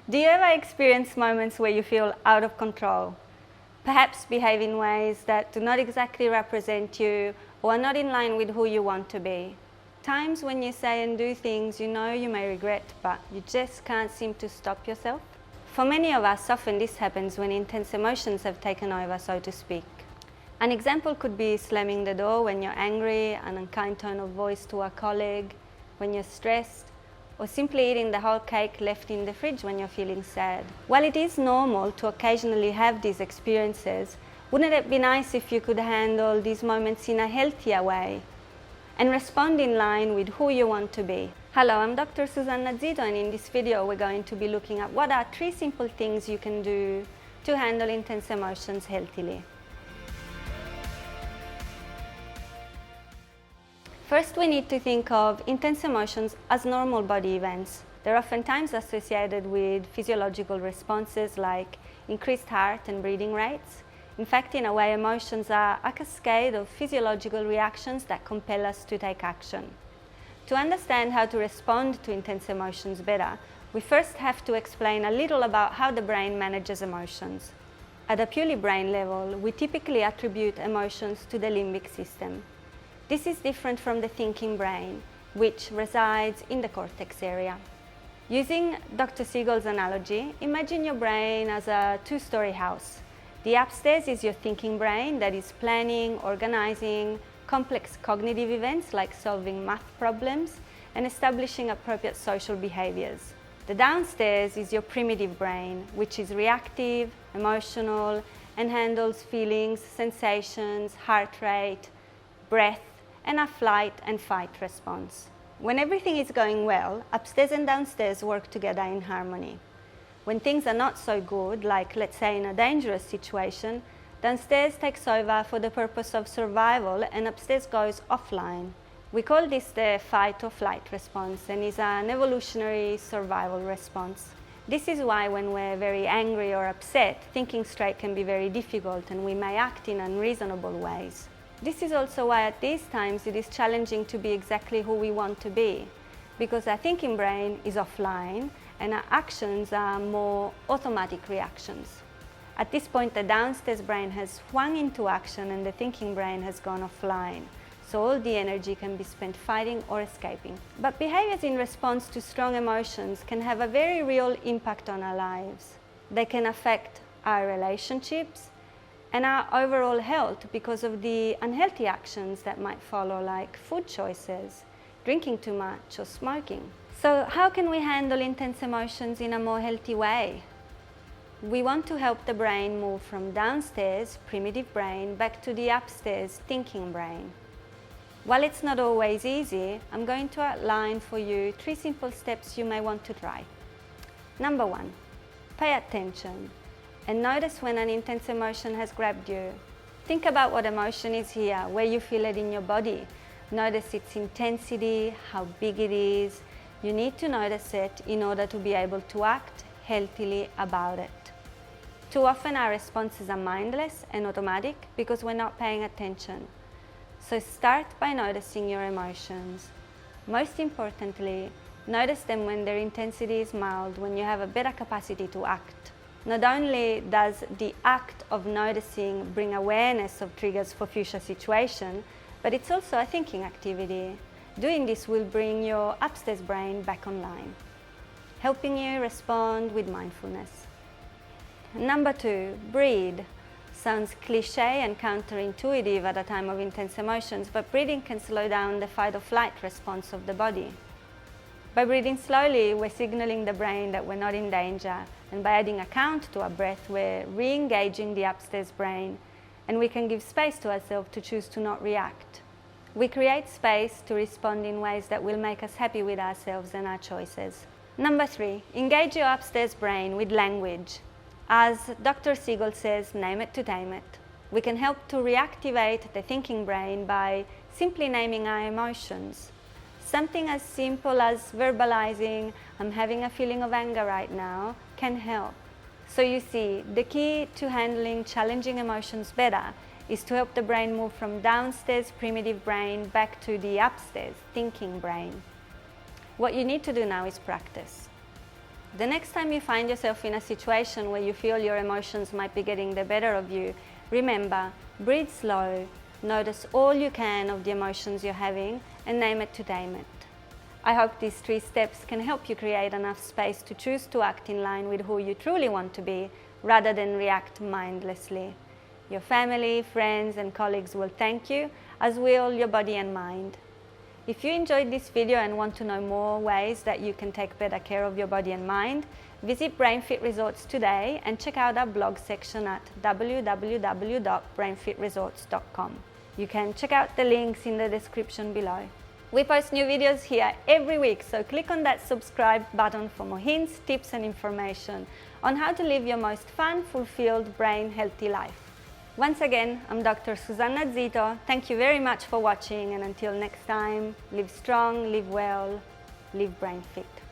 Do you ever experience moments where you feel out of control? Perhaps behave in ways that do not exactly represent you or are not in line with who you want to be. Times when you say and do things you know you may regret, but you just can't seem to stop yourself? For many of us, often this happens when intense emotions have taken over, so to speak. An example could be slamming the door when you're angry, an unkind tone of voice to a colleague when you're stressed, or simply eating the whole cake left in the fridge when you're feeling sad. While it is normal to occasionally have these experiences, wouldn't it be nice if you could handle these moments in a healthier way and respond in line with who you want to be? Hello, I'm Dr. Susanna Zito, and in this video we're going to be looking at what are 3 simple things you can do to handle intense emotions healthily. First, we need to think of intense emotions as normal body events. They're oftentimes associated with physiological responses like increased heart and breathing rates. In fact, in a way, emotions are a cascade of physiological reactions that compel us to take action. To understand how to respond to intense emotions better, we first have to explain a little about how the brain manages emotions. At a purely brain level, we typically attribute emotions to the limbic system. This is different from the thinking brain, which resides in the cortex area. Using Dr. Siegel's analogy, imagine your brain as a 2-story house. The upstairs is your thinking brain that is planning, organizing complex cognitive events like solving math problems and establishing appropriate social behaviors. The downstairs is your primitive brain, which is reactive, emotional, and handles feelings, sensations, heart rate, breath, and a flight and fight response. When everything is going well, upstairs and downstairs work together in harmony. When things are not so good, like let's say in a dangerous situation, downstairs takes over for the purpose of survival and upstairs goes offline. We call this the fight or flight response, and is an evolutionary survival response. This is why when we're very angry or upset, thinking straight can be very difficult and we may act in unreasonable ways. This is also why at these times it is challenging to be exactly who we want to be, because our thinking brain is offline and our actions are more automatic reactions. At this point, the downstairs brain has swung into action and the thinking brain has gone offline, so all the energy can be spent fighting or escaping. But behaviors in response to strong emotions can have a very real impact on our lives. They can affect our relationships and our overall health because of the unhealthy actions that might follow, like food choices, drinking too much, or smoking. So how can we handle intense emotions in a more healthy way? We want to help the brain move from downstairs, primitive brain, back to the upstairs, thinking brain. While it's not always easy, I'm going to outline for you 3 simple steps you may want to try. Number 1, pay attention and notice when an intense emotion has grabbed you. Think about what emotion is here, where you feel it in your body. Notice its intensity, how big it is. You need to notice it in order to be able to act healthily about it. Too often our responses are mindless and automatic because we're not paying attention. So start by noticing your emotions. Most importantly, notice them when their intensity is mild, when you have a better capacity to act. Not only does the act of noticing bring awareness of triggers for future situations, but it's also a thinking activity. Doing this will bring your upstairs brain back online, helping you respond with mindfulness. Number 2, breathe. Sounds cliche and counterintuitive at a time of intense emotions, but breathing can slow down the fight or flight response of the body. By breathing slowly, we're signaling the brain that we're not in danger, and by adding a count to our breath, we're re-engaging the upstairs brain, and we can give space to ourselves to choose to not react. We create space to respond in ways that will make us happy with ourselves and our choices. Number 3, engage your upstairs brain with language. As Dr. Siegel says, name it to tame it. We can help to reactivate the thinking brain by simply naming our emotions. Something as simple as verbalizing, I'm having a feeling of anger right now, can help. So you see, the key to handling challenging emotions better is to help the brain move from downstairs primitive brain back to the upstairs thinking brain. What you need to do now is practice. The next time you find yourself in a situation where you feel your emotions might be getting the better of you, remember, breathe slow, notice all you can of the emotions you're having, and name it to tame it. I hope these 3 steps can help you create enough space to choose to act in line with who you truly want to be, rather than react mindlessly. Your family, friends, and colleagues will thank you, as will your body and mind. If you enjoyed this video and want to know more ways that you can take better care of your body and mind, visit BrainFit Resorts today and check out our blog section at www.brainfitresorts.com. You can check out the links in the description below. We post new videos here every week, so click on that subscribe button for more hints, tips and information on how to live your most fun, fulfilled, brain-healthy life. Once again, I'm Dr. Susanna Zito. Thank you very much for watching, and until next time, live strong, live well, live brain fit.